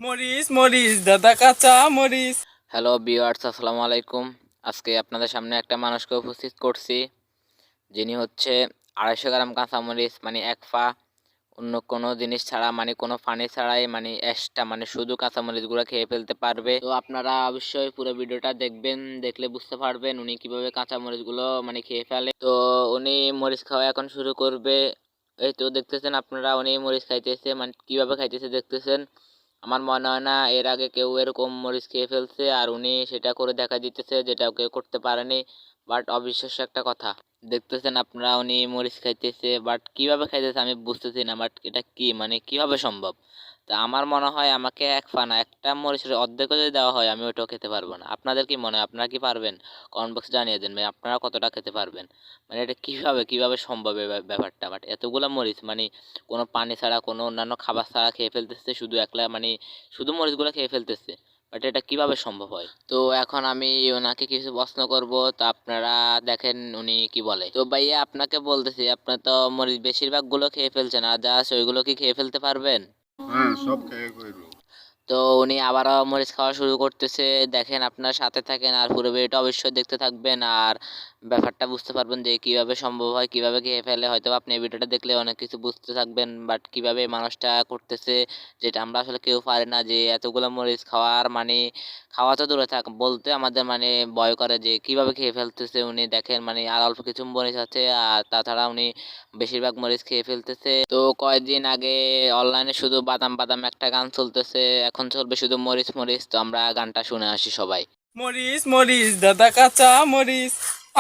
মরিচ মরিচ দাদা কাঁচা মরিচ। হ্যালো ভিউয়ার্স, আসসালামু আলাইকুম। আজকে আপনাদের সামনে একটা মানুষকে উপস্থিত করছি, যিনি হচ্ছে 250 গ্রাম কাঁচামরিচ মানে এক পা, অন্য কোনো জিনিস ছাড়া মানে কোনো পানি ছাড়াই মানে এক্সট্রা মানে শুধু কাঁচামরিচগুলো খেয়ে ফেলতে পারবে। তো আপনারা অবশ্যই পুরো ভিডিওটা দেখবেন, দেখলে বুঝতে পারবেন উনি কিভাবে কাঁচামরিচগুলো মানে খেয়ে ফেলে। তো উনি মরিচ খাওয়া এখন শুরু করবে। এই তো দেখতেছেন আপনারা, উনি মরিচ খাইতেছে, মানে কিভাবে খাইতেছে দেখতেছেন। আমার মনে হয় না এর আগে কেউ এরকম মরিচ খেয়ে ফেলছে আর উনি সেটা করে দেখা দিতেছে, যেটা কেউ করতে পারেনি। বাট অবিশ্বাস্য একটা কথা, দেখতেছেন আপনারা উনি মরিচ খাইতেছে, বাট কিভাবে খাইতেছে আমি বুঝতেছি না। বাট এটা কি মানে কিভাবে সম্ভব? তা আমার মনে হয় আমাকে এক ফানা একটা মরিচের অর্ধেকও যদি দেওয়া হয় আমি ওটাও খেতে পারবো না। আপনাদের কি মনে হয়, আপনারা কি পারবেন? কমেন্ট বক্সে জানিয়ে দেন ভাই, আপনারা কতটা খেতে পারবেন। মানে এটা কিভাবে সম্ভব এই ব্যাপারটা। বাট এতগুলা মরিচ মানে কোনো পানি ছাড়া কোনো অন্যান্য খাবার ছাড়া খেয়ে ফেলতেছে, শুধু একলা মানে শুধু মরিচগুলো খেয়ে ফেলতেছে। বাট এটা কিভাবে সম্ভব হয়? তো এখন আমি ওনাকে কিছু প্রশ্ন করব, তো আপনারা দেখেন উনি কি বলে। তো ভাইয়া আপনাকে বলতেছি, আপনার তো মরিচ বেশিরভাগ গুলো খেয়ে ফেলছেন, আর যা আছে ওইগুলো কি খেয়ে ফেলতে পারবেন? হ্যাঁ, সব খেয়ে কইরু। তো উনি আবারও মরিচ খাওয়া শুরু করতেছে। দেখেন, আপনার সাথে থাকেন আর পুরো ভিডিওটা অবশ্যই দেখতে থাকবেন, আর ব্যাপারটা বুঝতে পারবেন যে কিভাবে সম্ভব হয়, কিভাবে খেয়ে ফেলে। হয়তো আপনি এই ভিডিওটা দেখলে অনেক কিছু বুঝতে থাকবেন, বাট কিভাবে এই মানুষটা করতেছে যেটা আমরা আসলে কেউ পারি না, যে এতগুলো মরিচ খাওয়ার মানে খাওয়া তো দূরে থাক, বলতে আমাদের মানে ভয় করে যে কিভাবে খেয়ে ফেলতেছে উনি। দেখেন মানে আর অল্প কিছু মরিচ আছে, আর তাছাড়া উনি বেশিরভাগ মরিচ খেয়ে ফেলতেছে। তো কয়েকদিন আগে অনলাইনে শুধু বাদাম বাদাম একটা গান চলতেছে, এখন চলবে শুধু মরিচ মরিচ। তো আমরা গানটা শুনে আসি সবাই। মরিচ মরিচ দাদা কাঁচা মরিচ,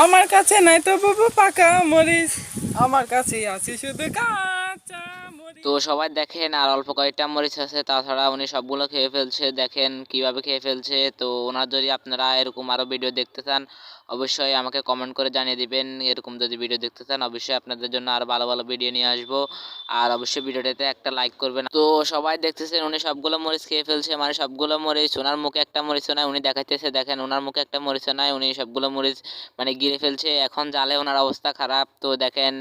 আমার কাছে নাই তো বাবু পাকা মরিচ, আমার কাছে আছে শুধু কাঁচা তো মরিচ। সবাই দেখেন আর অল্প কয়েকটা মরিচ আছে, তাছাড়া উনি সবগুলো খেয়ে ফেলছে। দেখেন কিভাবে খেয়ে ফেলছে। তো ওনার যদি আপনারা এরকম আরো ভিডিও দেখতে চান অবশ্যই আমাকে কমেন্ট করে জানিয়ে দিবেন। এরকম যদি ভিডিও দেখতে চান অবশ্যই আপনাদের জন্য আরো ভালো ভালো ভিডিও নিয়ে আসবো। আর অবশ্যই ভিডিওটাতে একটা লাইক করবেন। তো সবাই দেখতেছেন উনি সবগুলো মরিচ খেয়ে ফেলছে, মানে সবগুলো মরিচ। ওনার মুখে একটা মরিচও নাই, উনি দেখাইতেছে দেখেন ওনার মুখে একটা মরিচও নাই, উনি সবগুলো মরিচ মানে গিলে ফেলছে। এখন জালে ওনার অবস্থা খারাপ। তো দেখেন,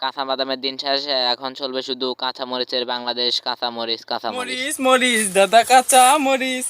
কাঁচা বাদামের দিন শেষ, এখন চলবে শুধু কাঁচা মরিচের বাংলাদেশ। কাঁচা মরিচ কাঁচা মরিচ। মরিচ মরিচ দাদা কাঁচা মরিচ।